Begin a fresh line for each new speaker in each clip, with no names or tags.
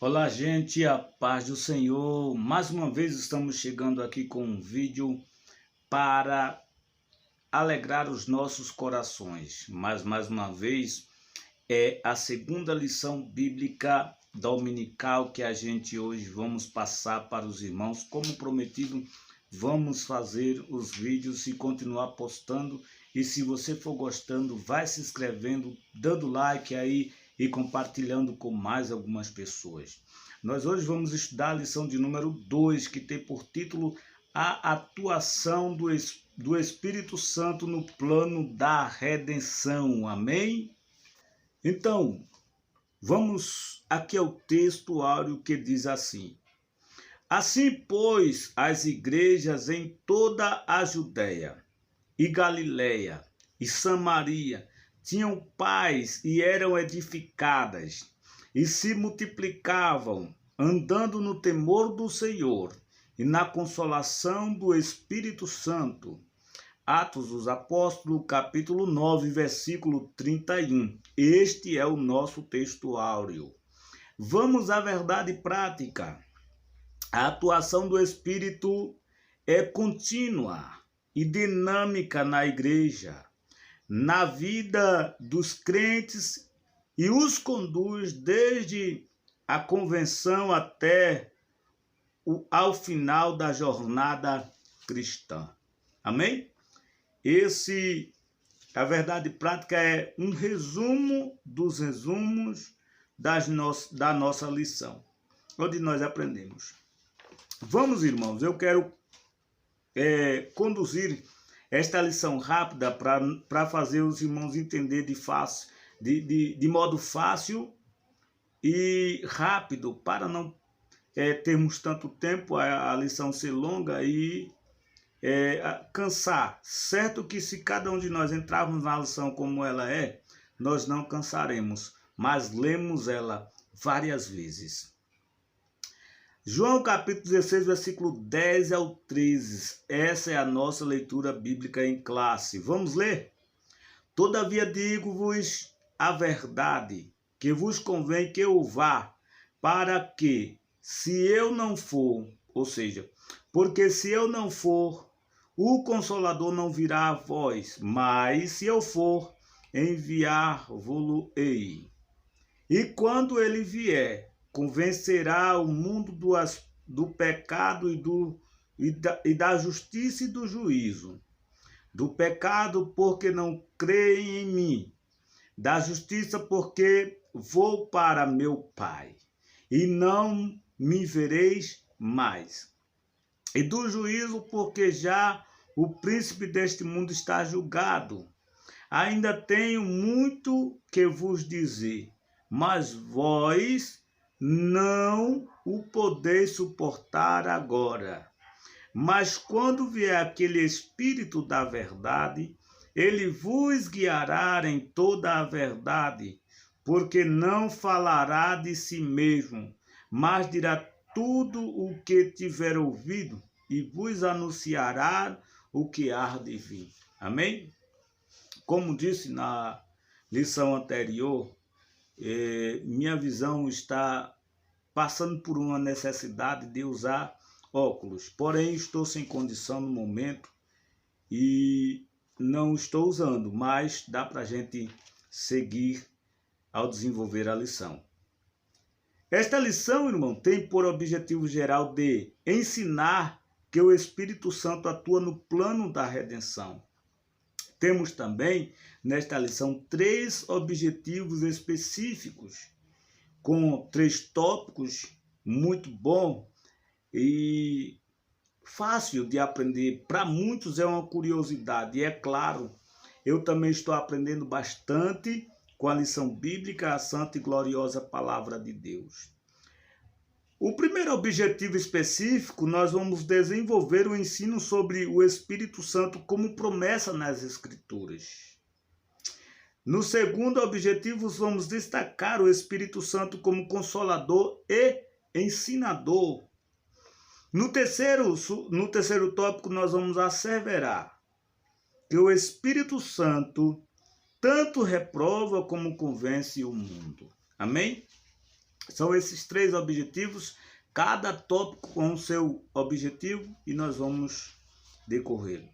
Olá, gente, a paz do Senhor. Mais uma vez estamos chegando aqui com um vídeo para alegrar os nossos corações. Mas mais uma vez é a segunda lição bíblica dominical que a gente hoje vamos passar para os irmãos. Como prometido, vamos fazer os vídeos e continuar postando. E se você for gostando, vai se inscrevendo, dando like aí e compartilhando com mais algumas pessoas. Nós hoje vamos estudar a lição de número 2, que tem por título A Atuação do Espírito Santo no Plano da Redenção. Amém? Então, vamos aqui ao texto áureo que diz assim: Assim, pois, as igrejas em toda a Judéia e Galiléia e Samaria tinham paz e eram edificadas, e se multiplicavam, andando no temor do Senhor e na consolação do Espírito Santo. Atos dos Apóstolos, capítulo 9, versículo 31. Este é o nosso texto áureo. Vamos à verdade prática. A atuação do Espírito é contínua e dinâmica na igreja, na vida dos crentes, e os conduz desde a convenção até ao final da jornada cristã. Amém? A verdade prática é um resumo dos resumos da nossa lição, onde nós aprendemos. Vamos, irmãos, eu quero conduzir esta lição rápida para fazer os irmãos entender de modo fácil e rápido, para não termos tanto tempo, a lição ser longa e cansar. Certo que se cada um de nós entrarmos na lição como ela é, nós não cansaremos, mas lemos ela várias vezes. João capítulo 16, versículo 10 ao 13. Essa é a nossa leitura bíblica em classe. Vamos ler? Todavia digo-vos a verdade, que vos convém que eu vá, para que, se eu não for, ou seja, porque se eu não for, o Consolador não virá a vós, mas se eu for, enviar-vos-ei. E quando ele vier, convencerá o mundo do pecado e da justiça e do juízo. Do pecado, porque não creem em mim. Da justiça, porque vou para meu Pai, e não me vereis mais. E do juízo, porque já o príncipe deste mundo está julgado. Ainda tenho muito que vos dizer, mas vós não o podeis suportar agora. Mas quando vier aquele Espírito da verdade, ele vos guiará em toda a verdade, porque não falará de si mesmo, mas dirá tudo o que tiver ouvido e vos anunciará o que há de vir. Amém? Como disse na lição anterior, minha visão está passando por uma necessidade de usar óculos, porém estou sem condição no momento e não estou usando, mas dá para a gente seguir ao desenvolver a lição. Esta lição, irmão, tem por objetivo geral de ensinar que o Espírito Santo atua no plano da redenção. Temos também, nesta lição, 3 objetivos específicos, com 3 tópicos, muito bom e fácil de aprender. Para muitos é uma curiosidade, e é claro, eu também estou aprendendo bastante com a lição bíblica, a santa e gloriosa palavra de Deus. O primeiro objetivo específico, nós vamos desenvolver o ensino sobre o Espírito Santo como promessa nas Escrituras. No segundo objetivo, vamos destacar o Espírito Santo como consolador e ensinador. No terceiro tópico, nós vamos asseverar que o Espírito Santo tanto reprova como convence o mundo. Amém? São esses 3 objetivos, cada tópico com o seu objetivo, e nós vamos decorrer.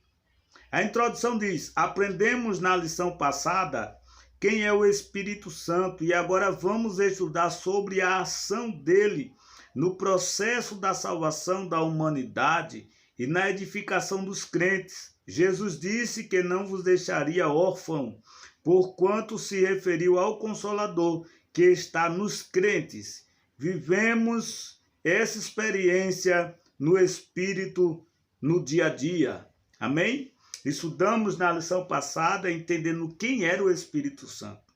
A introdução diz: aprendemos na lição passada quem é o Espírito Santo e agora vamos estudar sobre a ação dele no processo da salvação da humanidade e na edificação dos crentes. Jesus disse que não vos deixaria órfão, porquanto se referiu ao Consolador que está nos crentes. Vivemos essa experiência no Espírito no dia a dia. Amém? Estudamos na lição passada entendendo quem era o Espírito Santo,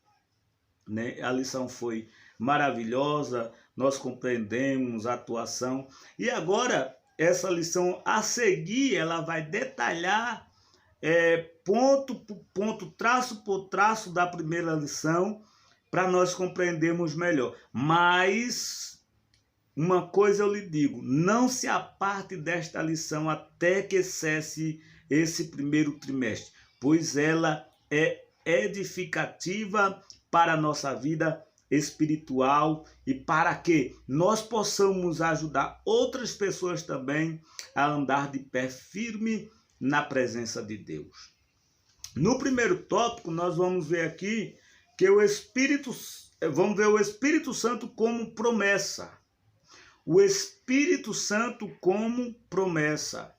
né? A lição foi maravilhosa, nós compreendemos a atuação. E agora, essa lição a seguir, ela vai detalhar ponto por ponto, traço por traço da primeira lição, para nós compreendermos melhor. Mas uma coisa eu lhe digo: não se aparte desta lição até que cesse esse primeiro trimestre, pois ela é edificativa para a nossa vida espiritual e para que nós possamos ajudar outras pessoas também a andar de pé firme na presença de Deus. No primeiro tópico, nós vamos ver aqui que vamos ver o Espírito Santo como promessa. O Espírito Santo como promessa.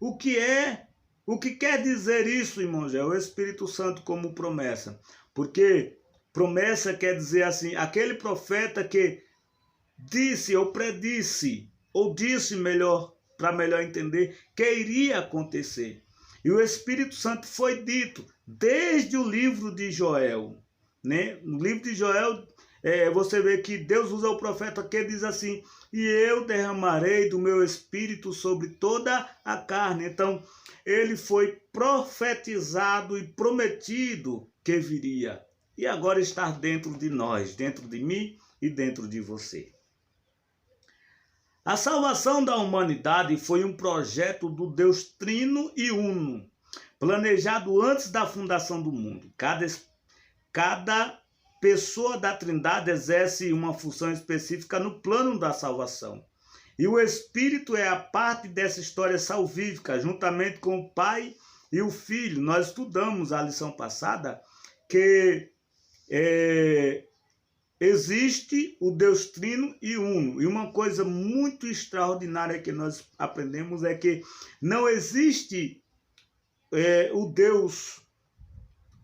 O que quer dizer isso, irmão Gé? O Espírito Santo como promessa. Porque promessa quer dizer assim, aquele profeta que disse ou predisse, ou disse melhor, para melhor entender, que iria acontecer. E o Espírito Santo foi dito desde o livro de Joel, né? No livro de Joel, você vê que Deus usa o profeta que diz assim: e eu derramarei do meu Espírito sobre toda a carne. Então, ele foi profetizado e prometido que viria. E agora está dentro de nós, dentro de mim e dentro de você. A salvação da humanidade foi um projeto do Deus Trino e Uno, planejado antes da fundação do mundo. Cada pessoa da Trindade exerce uma função específica no plano da salvação. E o Espírito é a parte dessa história salvífica, juntamente com o Pai e o Filho. Nós estudamos a lição passada que existe o Deus Trino e Uno. E uma coisa muito extraordinária que nós aprendemos é que não existe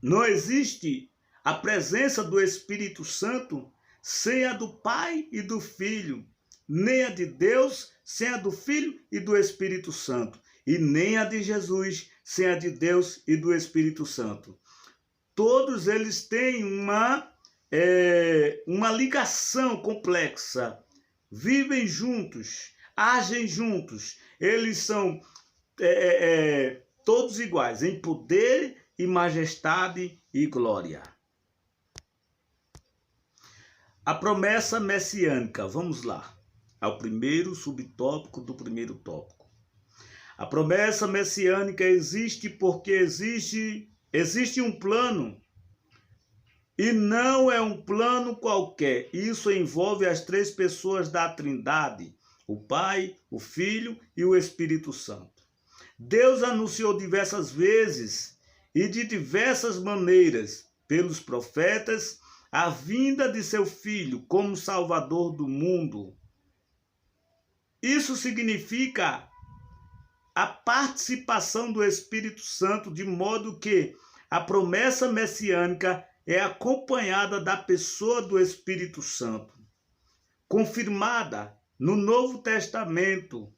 não existe a presença do Espírito Santo sem a do Pai e do Filho, nem a de Deus sem a do Filho e do Espírito Santo, e nem a de Jesus sem a de Deus e do Espírito Santo. Todos eles têm uma ligação complexa, vivem juntos, agem juntos, eles são todos iguais em poder e majestade e glória. A promessa messiânica, vamos lá, ao primeiro subtópico do primeiro tópico. A promessa messiânica existe porque existe um plano, e não é um plano qualquer. Isso envolve as 3 pessoas da Trindade, o Pai, o Filho e o Espírito Santo. Deus anunciou diversas vezes e de diversas maneiras pelos profetas a vinda de seu Filho como Salvador do mundo. Isso significa a participação do Espírito Santo, de modo que a promessa messiânica é acompanhada da pessoa do Espírito Santo, confirmada no Novo Testamento.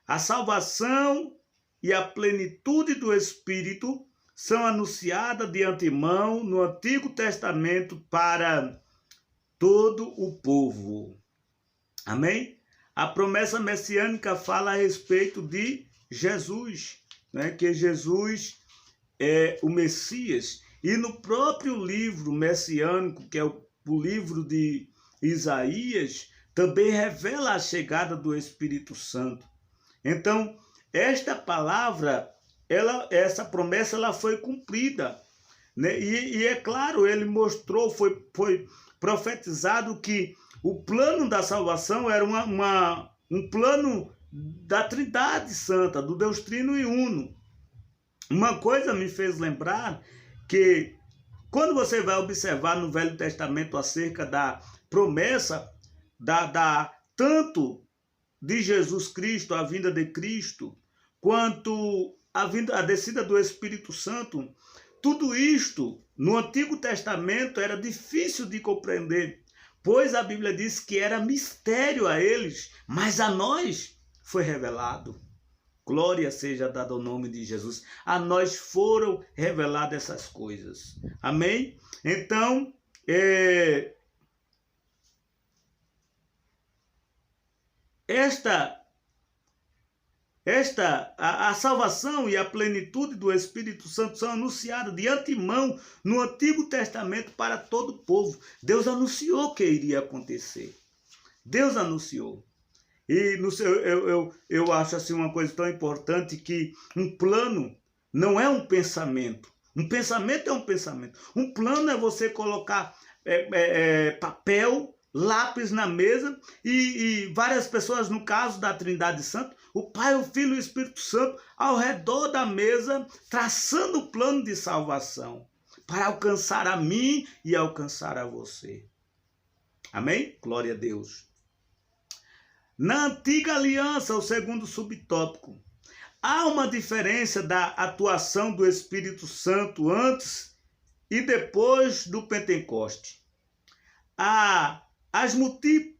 A salvação e a plenitude do Espírito são anunciadas de antemão no Antigo Testamento para todo o povo. Amém? A promessa messiânica fala a respeito de Jesus, né? Que Jesus é o Messias. E no próprio livro messiânico, que é o livro de Isaías, também revela a chegada do Espírito Santo. Então, esta palavra, essa promessa, ela foi cumprida, né? E é claro, ele mostrou, foi profetizado que o plano da salvação era um plano da Trindade Santa, do Deus Trino e Uno. Uma coisa me fez lembrar que quando você vai observar no Velho Testamento acerca da promessa tanto de Jesus Cristo, a vinda de Cristo, quanto a descida do Espírito Santo, tudo isto no Antigo Testamento era difícil de compreender, pois a Bíblia diz que era mistério a eles, mas a nós foi revelado. Glória seja dada ao nome de Jesus. A nós foram reveladas essas coisas. Amém? Então, a salvação e a plenitude do Espírito Santo são anunciadas de antemão no Antigo Testamento para todo o povo. Deus anunciou que iria acontecer. Deus anunciou. E eu acho assim uma coisa tão importante que um plano não é um pensamento. Um pensamento é um pensamento. Um plano é você colocar papel, lápis na mesa e várias pessoas, no caso da Trindade Santa, o Pai, o Filho e o Espírito Santo, ao redor da mesa, traçando o plano de salvação para alcançar a mim e alcançar a você. Amém? Glória a Deus. Na antiga aliança, o segundo subtópico, há uma diferença da atuação do Espírito Santo antes e depois do Pentecoste. As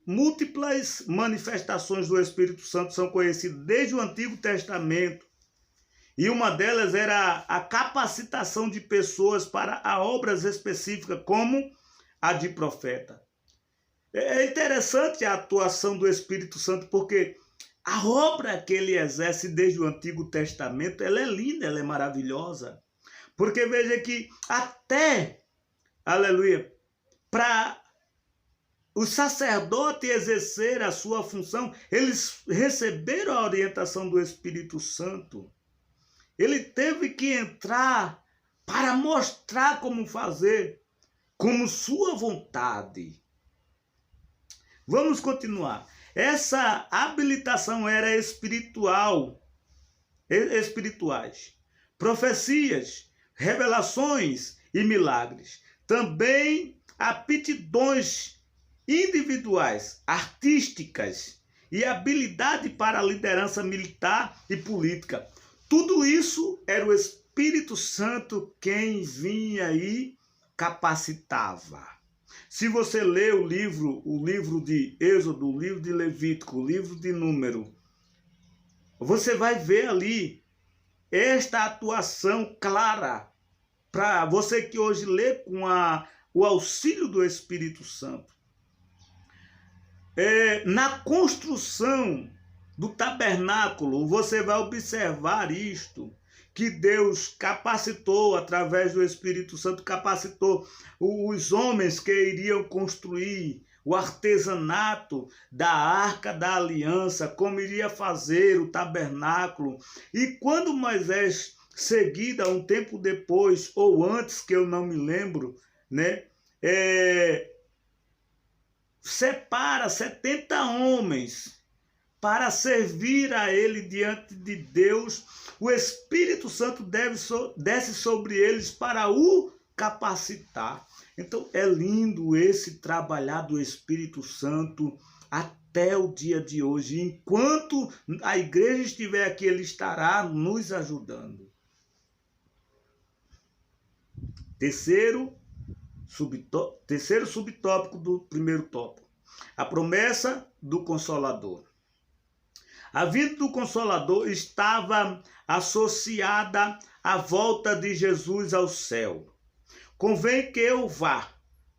múltiplas manifestações do Espírito Santo são conhecidas desde o Antigo Testamento, e uma delas era a capacitação de pessoas para obras específicas, como a de profeta. É interessante a atuação do Espírito Santo, porque a obra que ele exerce desde o Antigo Testamento, ela é linda, ela é maravilhosa. Porque veja que até, aleluia, para o sacerdote exercer a sua função, eles receberam a orientação do Espírito Santo. Ele teve que entrar para mostrar como fazer, como sua vontade. Vamos continuar. Essa habilitação era espirituais. Profecias, revelações e milagres. Também aptidões individuais, artísticas e habilidade para a liderança militar e política. Tudo isso era o Espírito Santo quem vinha e capacitava. Se você ler o livro de Êxodo, o livro de Levítico, o livro de Número, você vai ver ali esta atuação clara para você que hoje lê com o auxílio do Espírito Santo. Na construção do tabernáculo, você vai observar isto, que Deus capacitou, através do Espírito Santo, capacitou os homens que iriam construir o artesanato da Arca da Aliança, como iria fazer o tabernáculo. E quando Moisés, seguida, um tempo depois, ou antes, que eu não me lembro, né, separa 70 homens para servir a ele diante de Deus, o Espírito Santo desce sobre eles para o capacitar. Então é lindo esse trabalhar do Espírito Santo até o dia de hoje. Enquanto a igreja estiver aqui, ele estará nos ajudando. Terceiro subtópico do primeiro tópico. A promessa do Consolador. A vinda do Consolador estava associada à volta de Jesus ao céu. Convém que eu vá,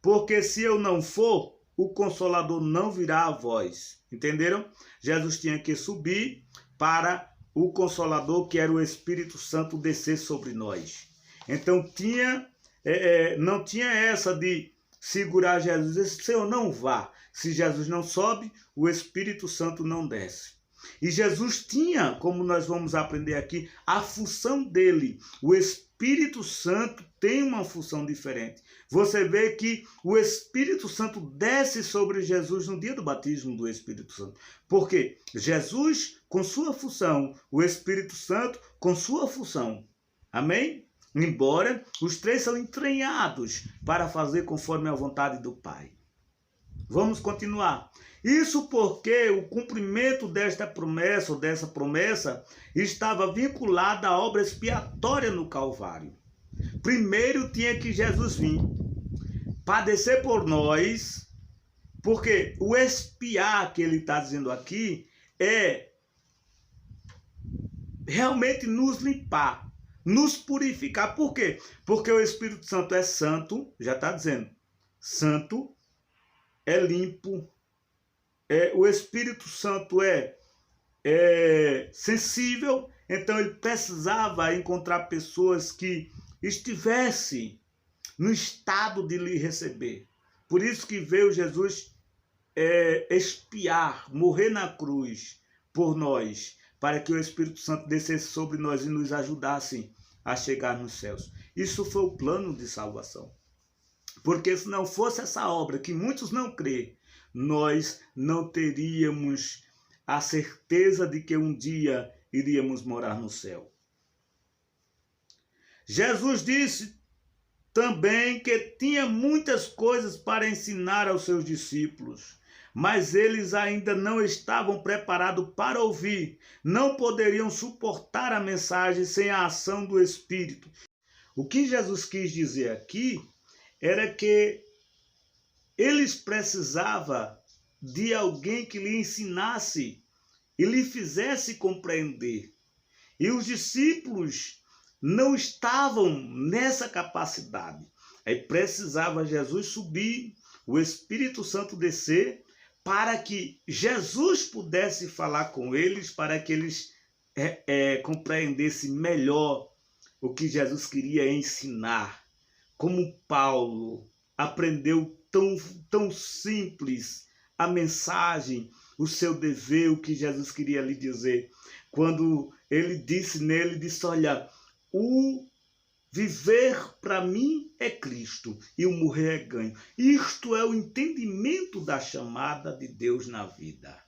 porque se eu não for, o Consolador não virá a vós. Entenderam? Jesus tinha que subir para o Consolador, que era o Espírito Santo, descer sobre nós. Então não tinha essa de segurar Jesus e dizer, Senhor, não vá. Se Jesus não sobe, o Espírito Santo não desce. E Jesus tinha, como nós vamos aprender aqui, a função dele. O Espírito Espírito Santo tem uma função diferente. Você vê que o Espírito Santo desce sobre Jesus no dia do batismo do Espírito Santo. Por quê? Jesus com sua função, o Espírito Santo com sua função. Amém? Embora os três são entranhados para fazer conforme a vontade do Pai. Vamos continuar. Isso porque o cumprimento desta promessa, ou dessa promessa, estava vinculado à obra expiatória no Calvário. Primeiro tinha que Jesus vir, padecer por nós, porque o expiar que ele está dizendo aqui é realmente nos limpar, nos purificar. Por quê? Porque o Espírito Santo é santo, já está dizendo, santo, é limpo, o Espírito Santo é sensível, então ele precisava encontrar pessoas que estivessem no estado de lhe receber. Por isso que veio Jesus expiar, morrer na cruz por nós, para que o Espírito Santo descesse sobre nós e nos ajudasse a chegar nos céus. Isso foi o plano de salvação. Porque se não fosse essa obra, que muitos não crêem, nós não teríamos a certeza de que um dia iríamos morar no céu. Jesus disse também que tinha muitas coisas para ensinar aos seus discípulos, mas eles ainda não estavam preparados para ouvir, não poderiam suportar a mensagem sem a ação do Espírito. O que Jesus quis dizer aqui era que eles precisavam de alguém que lhe ensinasse e lhe fizesse compreender. E os discípulos não estavam nessa capacidade. Aí precisava Jesus subir, o Espírito Santo descer, para que Jesus pudesse falar com eles, para que eles compreendessem melhor o que Jesus queria ensinar. Como Paulo aprendeu tão simples a mensagem, o seu dever, o que Jesus queria lhe dizer. Quando ele disse nele, disse, olha, o viver para mim é Cristo e o morrer é ganho. Isto é o entendimento da chamada de Deus na vida.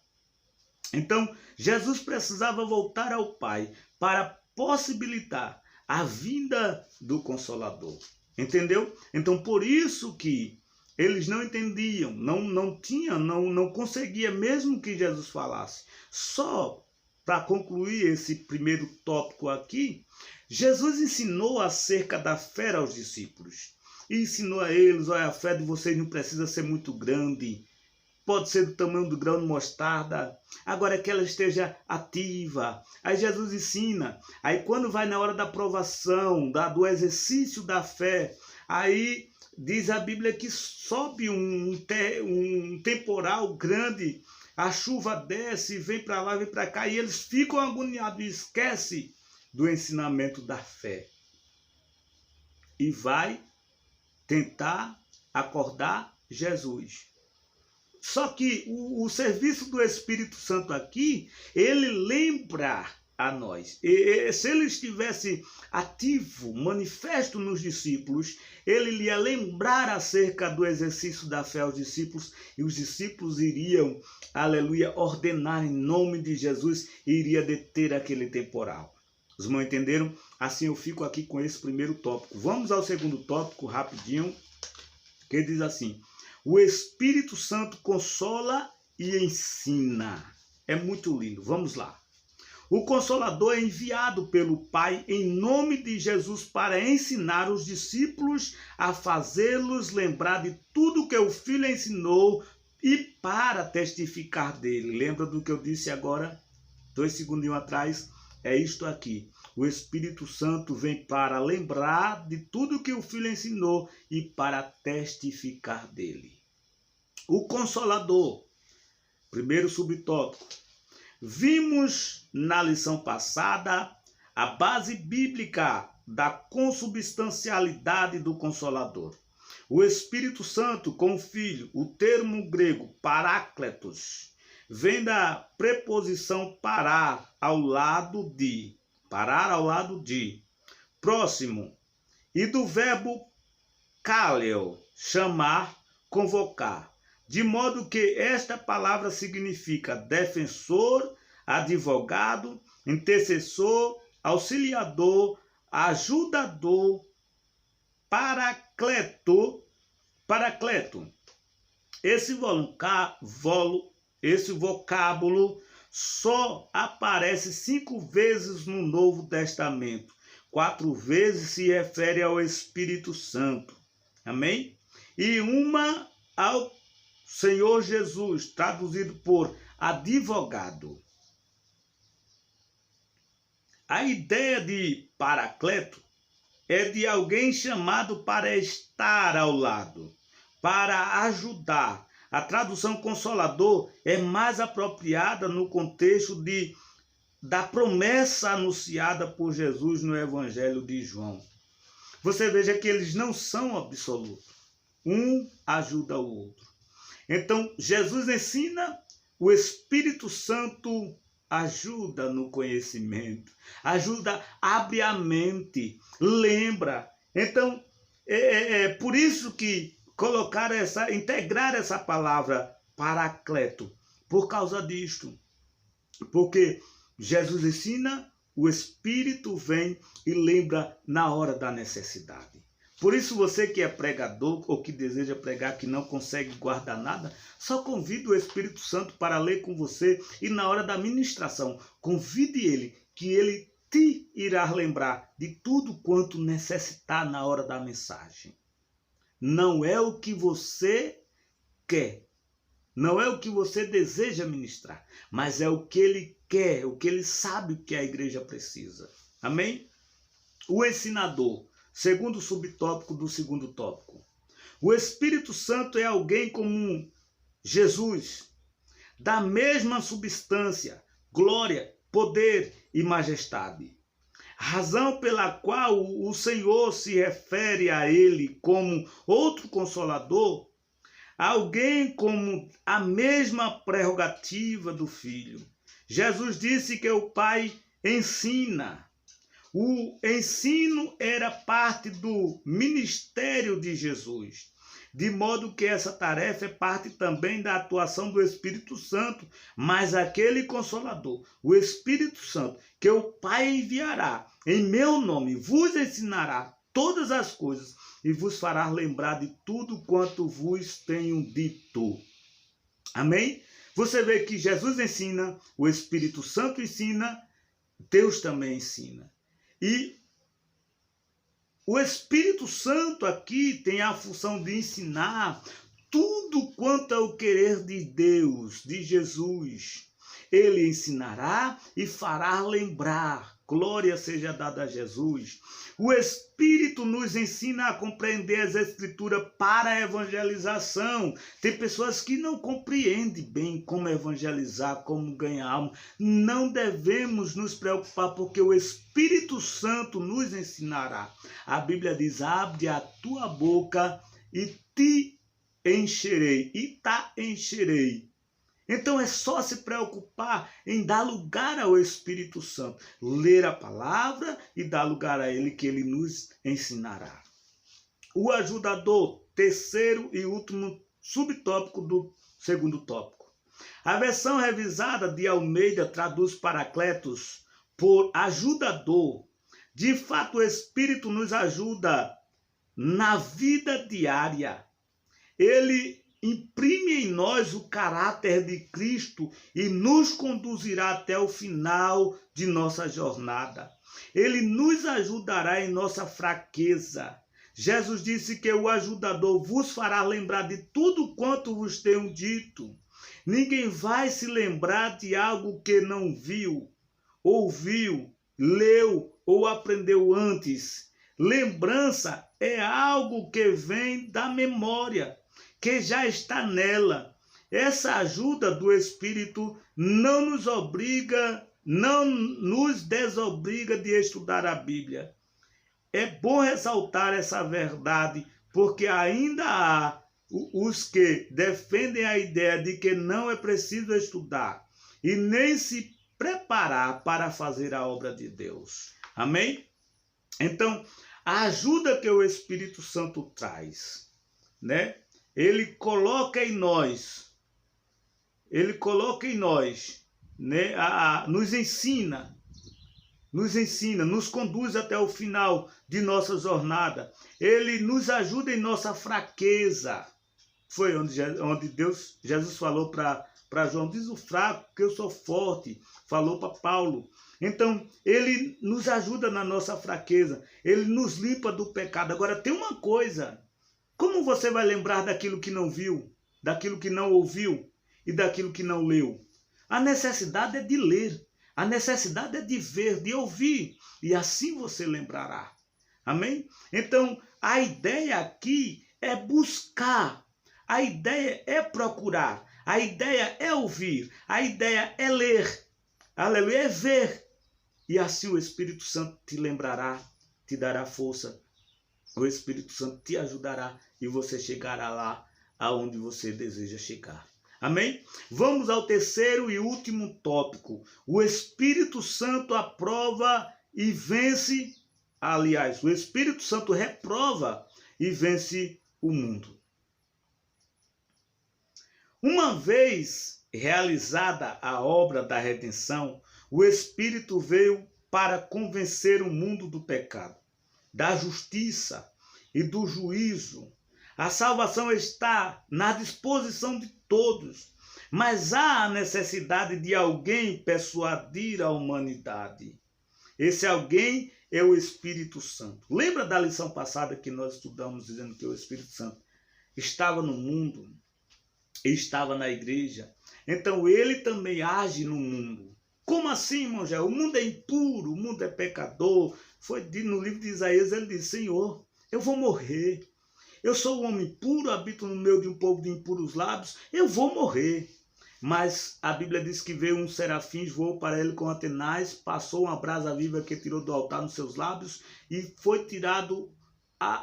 Então, Jesus precisava voltar ao Pai para possibilitar a vinda do Consolador. Entendeu? Então, por isso que eles não entendiam, não conseguia mesmo que Jesus falasse. Só para concluir esse primeiro tópico aqui, Jesus ensinou acerca da fé aos discípulos. E ensinou a eles, olha, a fé de vocês não precisa ser muito grande. Pode ser do tamanho do grão de mostarda. Agora é que ela esteja ativa. Aí Jesus ensina. Aí quando vai na hora da provação, do exercício da fé, aí diz a Bíblia que sobe um temporal grande, a chuva desce, vem para lá, vem para cá, e eles ficam agoniados e esquecem do ensinamento da fé. E vai tentar acordar Jesus. Só que o serviço do Espírito Santo aqui, ele lembra a nós. E se ele estivesse ativo, manifesto nos discípulos, ele ia lembrar acerca do exercício da fé aos discípulos, e os discípulos iriam, aleluia, ordenar em nome de Jesus e iria deter aquele temporal. Os irmãos entenderam? Assim eu fico aqui com esse primeiro tópico. Vamos ao segundo tópico, rapidinho, que diz assim: o Espírito Santo consola e ensina. É muito lindo. Vamos lá. O Consolador é enviado pelo Pai em nome de Jesus para ensinar os discípulos a fazê-los lembrar de tudo que o Filho ensinou e para testificar dele. Lembra do que eu disse agora, 2 segundinhos atrás? É isto aqui. O Espírito Santo vem para lembrar de tudo que o Filho ensinou e para testificar dele. O Consolador. Primeiro subtópico. Vimos na lição passada a base bíblica da consubstancialidade do Consolador. O Espírito Santo com o Filho, o termo grego parácletos, vem da preposição parar ao lado de. Parar ao lado de. Próximo, e do verbo kaleo, chamar, convocar, de modo que esta palavra significa defensor, advogado, intercessor, auxiliador, ajudador, paracleto. Esse vocábulo só aparece 5 vezes no Novo Testamento. 4 vezes se refere ao Espírito Santo. Amém? E uma ao Senhor Jesus, traduzido por advogado. A ideia de paracleto é de alguém chamado para estar ao lado, para ajudar. A tradução consolador é mais apropriada no contexto da promessa anunciada por Jesus no Evangelho de João. Você veja que eles não são absolutos. Um ajuda o outro. Então, Jesus ensina, o Espírito Santo ajuda no conhecimento, ajuda, abre a mente, lembra. Então, é por isso que integrar essa palavra paracleto, por causa disto. Porque Jesus ensina, o Espírito vem e lembra na hora da necessidade. Por isso você que é pregador ou que deseja pregar, que não consegue guardar nada, só convide o Espírito Santo para ler com você e na hora da ministração, convide ele, que ele te irá lembrar de tudo quanto necessitar na hora da mensagem. Não é o que você quer, não é o que você deseja ministrar, mas é o que ele quer, o que ele sabe que a igreja precisa. Amém? O ensinador, segundo subtópico do segundo tópico. O Espírito Santo é alguém como Jesus, da mesma substância, glória, poder e majestade. Razão pela qual o Senhor se refere a ele como outro consolador, alguém com a mesma prerrogativa do Filho. Jesus disse que o Pai ensina. O ensino era parte do ministério de Jesus, de modo que essa tarefa é parte também da atuação do Espírito Santo, mas aquele Consolador, o Espírito Santo, que o Pai enviará em meu nome, vos ensinará todas as coisas e vos fará lembrar de tudo quanto vos tenho dito. Amém? Você vê que Jesus ensina, o Espírito Santo ensina, Deus também ensina. E o Espírito Santo aqui tem a função de ensinar tudo quanto é o querer de Deus, de Jesus. Ele ensinará e fará lembrar. Glória seja dada a Jesus. O Espírito nos ensina a compreender as Escrituras para a evangelização. Tem pessoas que não compreendem bem como evangelizar, como ganhar alma. Não devemos nos preocupar, porque o Espírito Santo nos ensinará. A Bíblia diz, abre a tua boca e te encherei, e te encherei. Então é só se preocupar em dar lugar ao Espírito Santo, ler a palavra e dar lugar a ele, que ele nos ensinará. O ajudador, terceiro e último subtópico do segundo tópico. A versão revisada de Almeida traduz paracletos por ajudador. De fato, o Espírito nos ajuda na vida diária. Ele imprime em nós o caráter de Cristo e nos conduzirá até o final de nossa jornada. Ele nos ajudará em nossa fraqueza. Jesus disse que o ajudador vos fará lembrar de tudo quanto vos tenho dito. Ninguém vai se lembrar de algo que não viu, ouviu, leu ou aprendeu antes. Lembrança é algo que vem da memória, que já está nela. Essa ajuda do Espírito não nos desobriga de estudar a Bíblia. É bom ressaltar essa verdade, porque ainda há os que defendem a ideia de que não é preciso estudar e nem se preparar para fazer a obra de Deus. Amém? Então, a ajuda que o Espírito Santo traz, né? Ele coloca em nós, né? Nos ensina, nos conduz até o final de nossa jornada. Ele nos ajuda em nossa fraqueza. Foi onde Jesus falou para João, diz o fraco, que eu sou forte. Falou para Paulo. Então, ele nos ajuda na nossa fraqueza. Ele nos limpa do pecado. Agora, tem uma coisa. Como você vai lembrar daquilo que não viu, daquilo que não ouviu e daquilo que não leu? A necessidade é de ler. A necessidade é de ver, de ouvir. E assim você lembrará. Amém? Então, a ideia aqui é buscar. A ideia é procurar. A ideia é ouvir. A ideia é ler. Aleluia, é ver. E assim o Espírito Santo te lembrará, te dará força. O Espírito Santo te ajudará e você chegará lá aonde você deseja chegar. Amém? Vamos ao terceiro e último tópico. O Espírito Santo aprova e vence. Aliás, o Espírito Santo reprova e vence o mundo. Uma vez realizada a obra da redenção, o Espírito veio para convencer o mundo do pecado, da justiça e do juízo. A salvação está na disposição de todos, mas há a necessidade de alguém persuadir a humanidade. Esse alguém é o Espírito Santo. Lembra da lição passada que nós estudamos dizendo que o Espírito Santo estava no mundo, estava na igreja? Então ele também age no mundo. Como assim, irmão Jé? O mundo é impuro, o mundo é pecador. No livro de Isaías ele diz, Senhor, eu vou morrer. Eu sou um homem puro, habito no meio de um povo de impuros lábios, eu vou morrer. Mas a Bíblia diz que veio um serafim, voou para ele com atenaz, passou uma brasa viva que tirou do altar nos seus lábios e foi tirado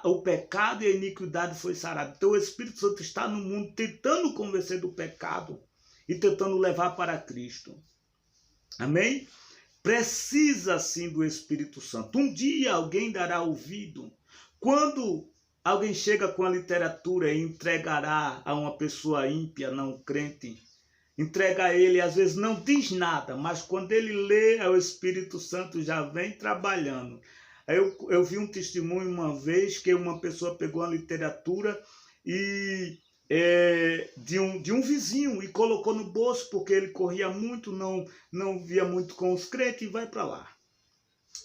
o pecado e a iniquidade foi sarada. Então o Espírito Santo está no mundo tentando convencer do pecado e tentando levar para Cristo. Amém? Precisa sim do Espírito Santo. Um dia alguém dará ouvido. Quando alguém chega com a literatura e entregará a uma pessoa ímpia, não crente, entrega a ele, às vezes não diz nada, mas quando ele lê, o Espírito Santo já vem trabalhando. Eu vi um testemunho uma vez que uma pessoa pegou a literatura e de um vizinho e colocou no bolso, porque ele corria muito, não via muito com os crentes, e vai para lá.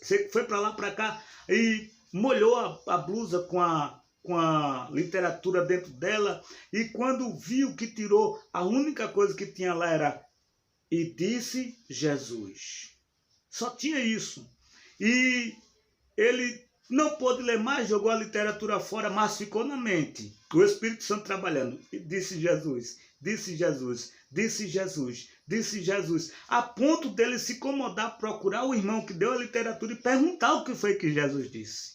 Você foi para lá, para cá, e molhou a blusa com a literatura dentro dela, e quando viu que tirou, a única coisa que tinha lá era "e disse Jesus". Só tinha isso. E ele não pôde ler mais, jogou a literatura fora, mas ficou na mente. O Espírito Santo trabalhando. E disse Jesus, disse Jesus, disse Jesus, disse Jesus. A ponto dele se incomodar, procurar o irmão que deu a literatura e perguntar o que foi que Jesus disse.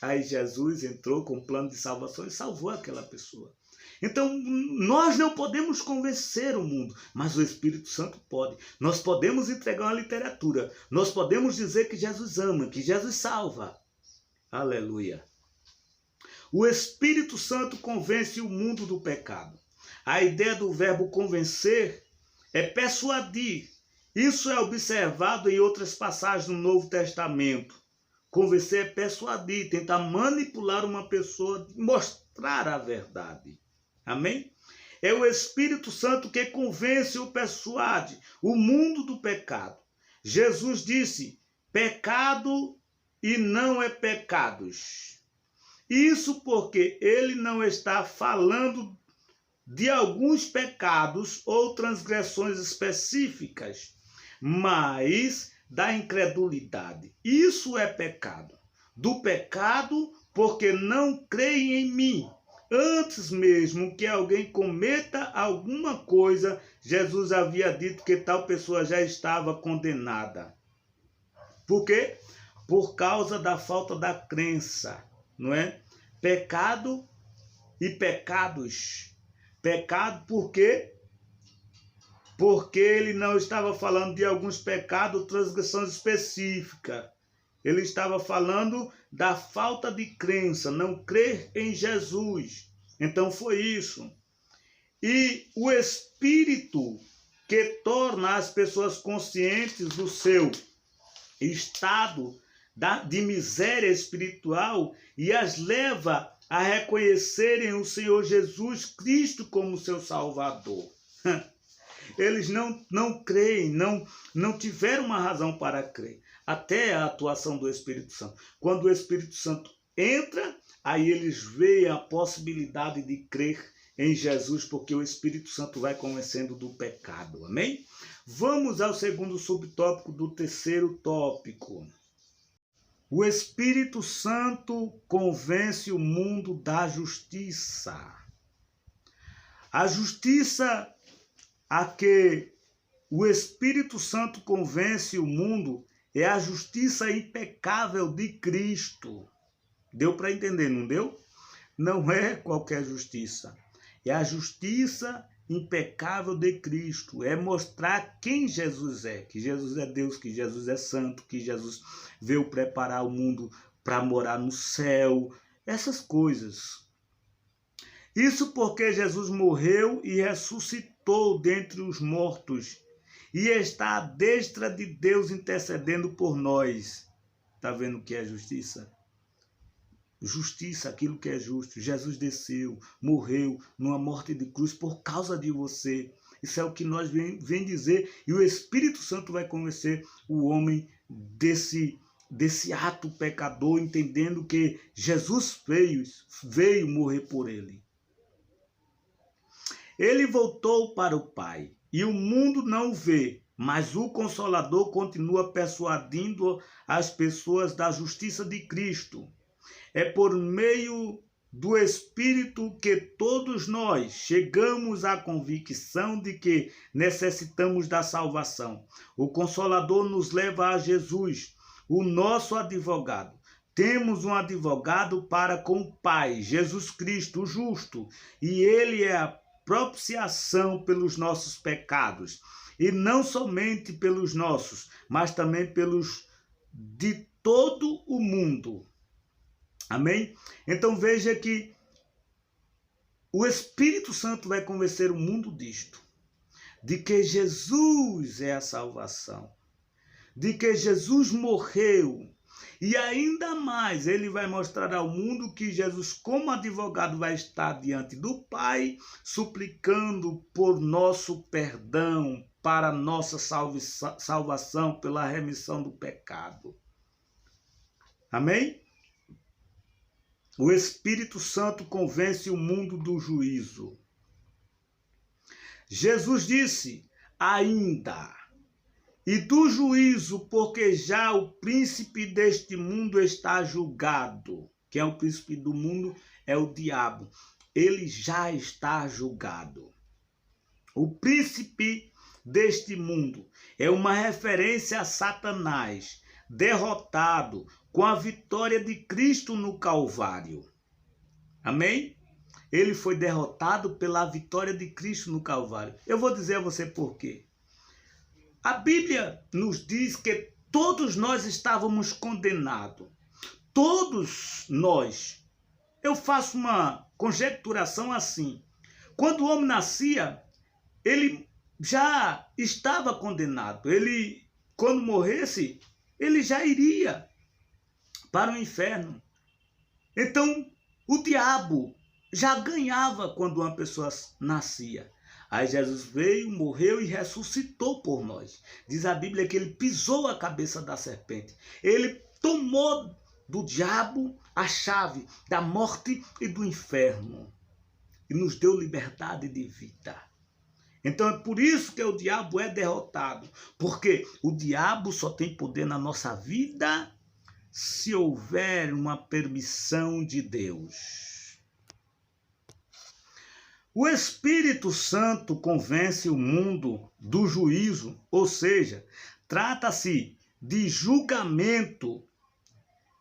Aí Jesus entrou com um plano de salvação e salvou aquela pessoa. Então, nós não podemos convencer o mundo, mas o Espírito Santo pode. Nós podemos entregar uma literatura. Nós podemos dizer que Jesus ama, que Jesus salva. Aleluia. O Espírito Santo convence o mundo do pecado. A ideia do verbo convencer é persuadir. Isso é observado em outras passagens no Novo Testamento. Convencer é persuadir, tentar manipular uma pessoa, mostrar a verdade. Amém? É o Espírito Santo que convence ou persuade o mundo do pecado. Jesus disse, pecado e não é pecados. Isso porque ele não está falando de alguns pecados ou transgressões específicas, mas da incredulidade. Isso é pecado. Do pecado porque não creem em mim. Antes mesmo que alguém cometa alguma coisa, Jesus havia dito que tal pessoa já estava condenada. Por quê? Por causa da falta da crença, não é? Pecado e pecados. Pecado por quê? Porque ele não estava falando de alguns pecados, transgressões específicas. Ele estava falando da falta de crença, não crer em Jesus. Então foi isso. E o Espírito que torna as pessoas conscientes do seu estado de miséria espiritual e as leva a reconhecerem o Senhor Jesus Cristo como seu Salvador. Eles não creem, não tiveram uma razão para crer, até a atuação do Espírito Santo. Quando o Espírito Santo entra, aí eles veem a possibilidade de crer em Jesus, porque o Espírito Santo vai convencendo do pecado. Amém? Vamos ao segundo subtópico do terceiro tópico. O Espírito Santo convence o mundo da justiça. A justiça a que o Espírito Santo convence o mundo é a justiça impecável de Cristo. Deu para entender, não deu? Não é qualquer justiça. É a justiça impecável de Cristo. É mostrar quem Jesus é. Que Jesus é Deus, que Jesus é santo, que Jesus veio preparar o mundo para morar no céu. Essas coisas. Isso porque Jesus morreu e ressuscitou dentre os mortos e está à destra de Deus intercedendo por nós. Está vendo o que é justiça? Justiça, aquilo que é justo. Jesus desceu, morreu numa morte de cruz por causa de você. Isso é o que nós vem dizer. E o Espírito Santo vai convencer o homem desse ato pecador, entendendo que Jesus veio morrer por ele. Ele voltou para o Pai, e o mundo não o vê, mas o Consolador continua persuadindo as pessoas da justiça de Cristo. É por meio do Espírito que todos nós chegamos à convicção de que necessitamos da salvação. O Consolador nos leva a Jesus, o nosso advogado. Temos um advogado para com o Pai, Jesus Cristo, o justo, e ele é a propiciação pelos nossos pecados, e não somente pelos nossos, mas também pelos de todo o mundo. Amém? Então veja que o Espírito Santo vai convencer o mundo disto, de que Jesus é a salvação, de que Jesus morreu. E ainda mais, ele vai mostrar ao mundo que Jesus, como advogado, vai estar diante do Pai, suplicando por nosso perdão, para nossa salvação, pela remissão do pecado. Amém? O Espírito Santo convence o mundo do juízo. Jesus disse, ainda, e do juízo, porque já o príncipe deste mundo está julgado. Quem é o príncipe do mundo? É o diabo. Ele já está julgado. O príncipe deste mundo é uma referência a Satanás, derrotado com a vitória de Cristo no Calvário. Amém? Ele foi derrotado pela vitória de Cristo no Calvário. Eu vou dizer a você por quê. A Bíblia nos diz que todos nós estávamos condenados. Todos nós. Eu faço uma conjecturação assim. Quando o homem nascia, ele já estava condenado. Ele, quando morresse, ele já iria para o inferno. Então, o diabo já ganhava quando uma pessoa nascia. Aí Jesus veio, morreu e ressuscitou por nós. Diz a Bíblia que ele pisou a cabeça da serpente. Ele tomou do diabo a chave da morte e do inferno. E nos deu liberdade de vida. Então é por isso que o diabo é derrotado. Porque o diabo só tem poder na nossa vida se houver uma permissão de Deus. O Espírito Santo convence o mundo do juízo, ou seja, trata-se de julgamento.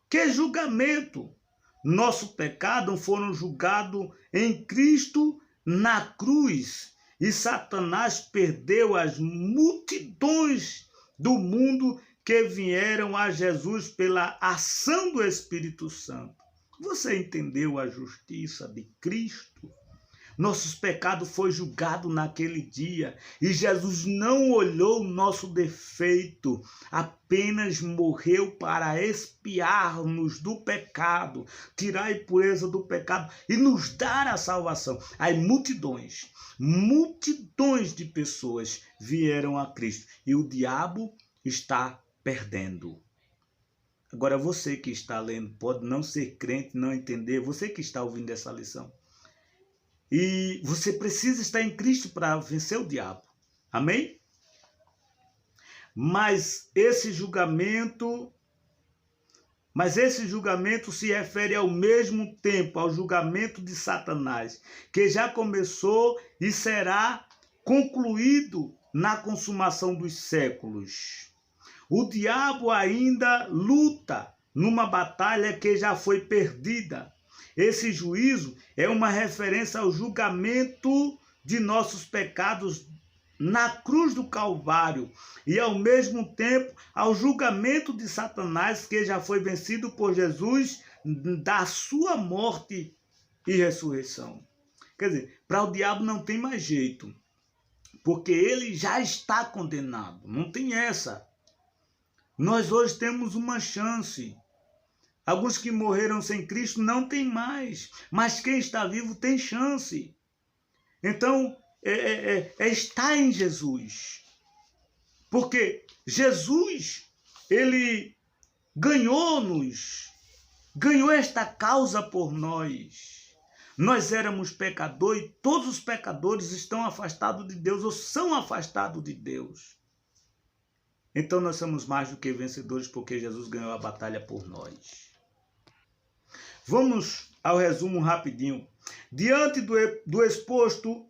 Que julgamento? Nosso pecado foram julgados em Cristo na cruz e Satanás perdeu as multidões do mundo que vieram a Jesus pela ação do Espírito Santo. Você entendeu a justiça de Cristo? Nossos pecados foram julgados naquele dia e Jesus não olhou o nosso defeito, apenas morreu para expiar-nos do pecado, tirar a impureza do pecado e nos dar a salvação. Aí multidões de pessoas vieram a Cristo e o diabo está perdendo. Agora você que está lendo, pode não ser crente, não entender, você que está ouvindo essa lição. E você precisa estar em Cristo para vencer o diabo. Amém? Mas esse julgamento se refere ao mesmo tempo ao julgamento de Satanás, que já começou e será concluído na consumação dos séculos. O diabo ainda luta numa batalha que já foi perdida. Esse juízo é uma referência ao julgamento de nossos pecados na cruz do Calvário e, ao mesmo tempo, ao julgamento de Satanás, que já foi vencido por Jesus, da sua morte e ressurreição. Quer dizer, para o diabo não tem mais jeito, porque ele já está condenado, não tem essa. Nós hoje temos uma chance. Alguns que morreram sem Cristo não tem mais, mas quem está vivo tem chance. Então, está em Jesus. Porque Jesus, ele ganhou esta causa por nós. Nós éramos pecadores e todos os pecadores estão afastados de Deus ou são afastados de Deus. Então nós somos mais do que vencedores porque Jesus ganhou a batalha por nós. Vamos ao resumo rapidinho. Diante do exposto,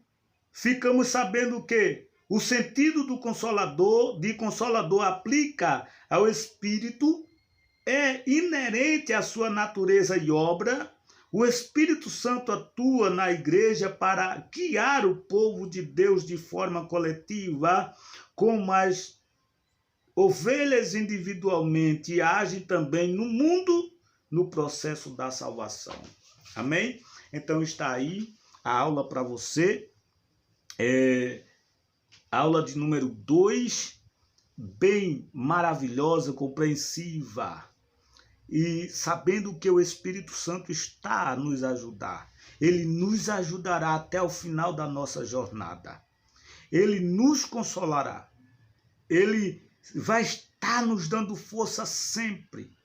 ficamos sabendo que o sentido de consolador aplica ao Espírito, é inerente à sua natureza e obra. O Espírito Santo atua na igreja para guiar o povo de Deus de forma coletiva, como as ovelhas individualmente, e age também no mundo no processo da salvação. Amém? Então está aí a aula para você. Aula de número 2, bem maravilhosa, compreensiva. E sabendo que o Espírito Santo está a nos ajudar. Ele nos ajudará até o final da nossa jornada. Ele nos consolará. Ele vai estar nos dando força sempre.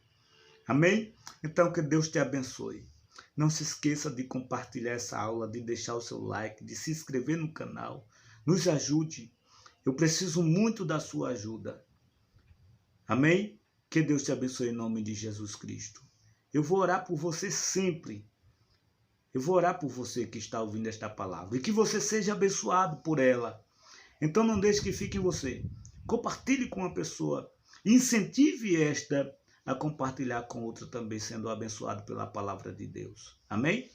Amém? Então, que Deus te abençoe. Não se esqueça de compartilhar essa aula, de deixar o seu like, de se inscrever no canal. Nos ajude. Eu preciso muito da sua ajuda. Amém? Que Deus te abençoe em nome de Jesus Cristo. Eu vou orar por você sempre. Eu vou orar por você que está ouvindo esta palavra. E que você seja abençoado por ela. Então não deixe que fique em você. Compartilhe com uma pessoa. Incentive esta a compartilhar com outra também, sendo abençoado pela palavra de Deus. Amém?